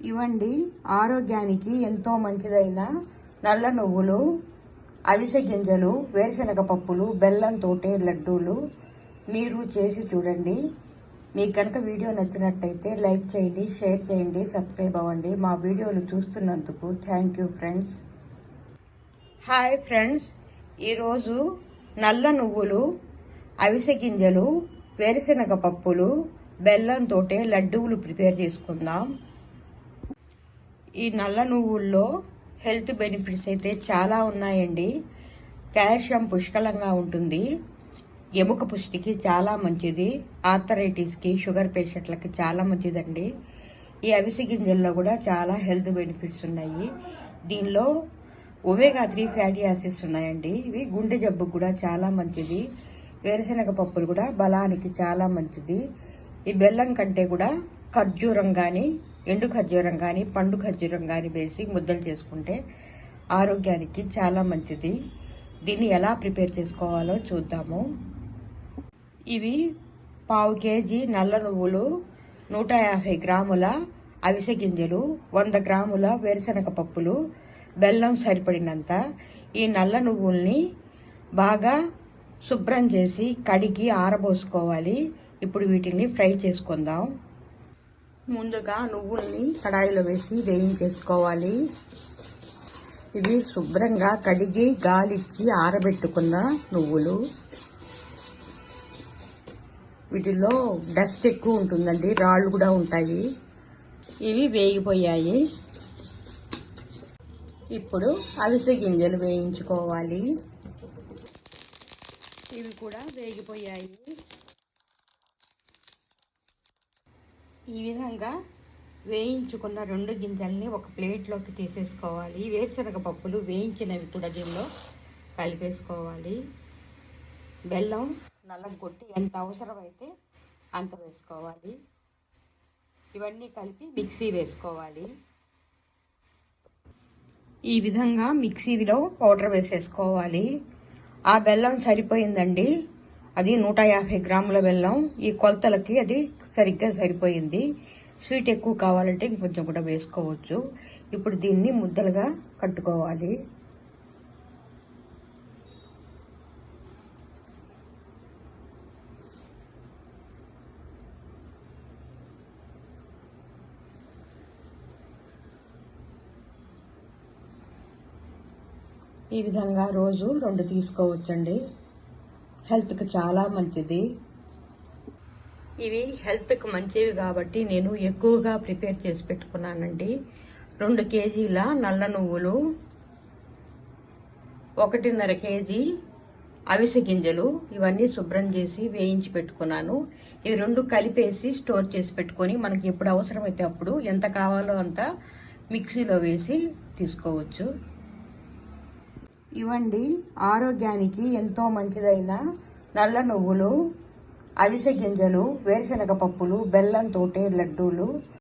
ఇవండి ఆరోగ్యానికి ఎంతో మంచిదైన నల్ల నువ్వులు, అవిసె గింజలు, వేరుశనగ పప్పులు, బెల్లంతోటే లడ్డూలు. మీరు చేసి చూడండి. మీకు కనుక వీడియో నచ్చినట్టయితే లైక్ చేయండి, షేర్ చేయండి, సబ్స్క్రైబ్ అవ్వండి. మా వీడియోలు చూస్తున్నందుకు thank you friends. Hi friends, ఈరోజు నల్ల నువ్వులు, అవిసె గింజలు, వేరుశనగ పప్పులు, బెల్లంతోటే లడ్డూలు ప్రిపేర్ చేసుకుందాం. ఈ నల్ల నువ్వుల్లో హెల్త్ బెనిఫిట్స్ అయితే చాలా ఉన్నాయండి. కాల్షియం పుష్కలంగా ఉంటుంది, ఎముక పుష్టికి చాలా మంచిది, ఆర్థరైటిస్కి, షుగర్ పేషెంట్లకి చాలా మంచిదండి. ఈ అవిసె గింజల్లో కూడా చాలా హెల్త్ బెనిఫిట్స్ ఉన్నాయి. దీనిలో ఒమేగా 3 ఫ్యాటీ యాసిడ్స్ ఉన్నాయండి. ఇవి గుండె జబ్బుకు కూడా చాలా మంచిది. వేరుశనగ పప్పులు కూడా బలానికి చాలా మంచిది. ఈ బెల్లం కంటే కూడా ఖర్జూరం కానీ, ఎండు ఖర్జూరం కానీ, పండు ఖర్జూరం కానీ వేసి ముద్దలు చేసుకుంటే ఆరోగ్యానికి చాలా మంచిది. దీన్ని ఎలా ప్రిపేర్ చేసుకోవాలో చూద్దాము. ఇవి 1/2 కేజీ నల్ల నువ్వులు, 150 గ్రాముల అవిసె గింజలు, 100 గ్రాముల వేరుశనగ పప్పులు, బెల్లం సరిపడినంత. ఈ నల్ల నువ్వుల్ని బాగా శుభ్రం చేసి కడిగి ఆరబోసుకోవాలి. ఇప్పుడు వీటిని ఫ్రై చేసుకుందాం. ముందుగా నువ్వుల్ని కడాయిలో వేసి వేయించేసుకోవాలి. ఇవి శుభ్రంగా కడిగి గాలిచ్చి ఆరబెట్టుకున్న నువ్వులు. వీటిలో డస్ట్ ఎక్కువ ఉంటుందండి, రాళ్ళు కూడా ఉంటాయి. ఇవి వేగిపోయాయి. ఇప్పుడు అవిసె గింజలు వేయించుకోవాలి. ఇవి కూడా వేగిపోయాయి. ఈ విధంగా వేయించుకున్న 2 గింజల్ని ఒక ప్లేట్లోకి తీసేసుకోవాలి. వేరుశనగ పప్పులు వేయించినవి కూడా దీనిలో కలిపేసుకోవాలి. బెల్లం నల్లగొట్టి ఎంత అవసరమైతే అంత వేసుకోవాలి. ఇవన్నీ కలిపి మిక్సీ వేసుకోవాలి. ఈ విధంగా మిక్సీలో పౌడర్ వేసేసుకోవాలి. ఆ బెల్లం సరిపోయిందండి. అది 150 గ్రాముల బెల్లం. ఈ కొలతలకి అది సరిగ్గా సరిపోయింది. స్వీట్ ఎక్కువ కావాలంటే ఇంకొంచెం కూడా వేసుకోవచ్చు. ఇప్పుడు దీన్ని ముద్దలుగా కట్టుకోవాలి. ఈ విధంగా రోజు 2 తీసుకోవచ్చండి. హెల్త్కి చాలా మంచిది. ఇవి హెల్త్కి మంచివి కాబట్టి నేను ఎక్కువగా ప్రిపేర్ చేసి పెట్టుకున్నానండి. 2 కేజీల నల్ల నువ్వులు, 1.5 కేజీ అవిసె గింజలు, ఇవన్నీ శుభ్రం చేసి వేయించి పెట్టుకున్నాను. ఇవి 2 కలిపేసి స్టోర్ చేసి పెట్టుకొని మనకి ఎప్పుడు అవసరమైతే అప్పుడు ఎంత కావాలో అంత మిక్సీలో వేసి తీసుకోవచ్చు. ఇవండి ఆరోగ్యానికి ఎంతో మంచిదైన నల్ల నువ్వులు, అవిసె గింజలు, వేరుశనగ పప్పులు, బెల్లంతోటే లడ్డూలు.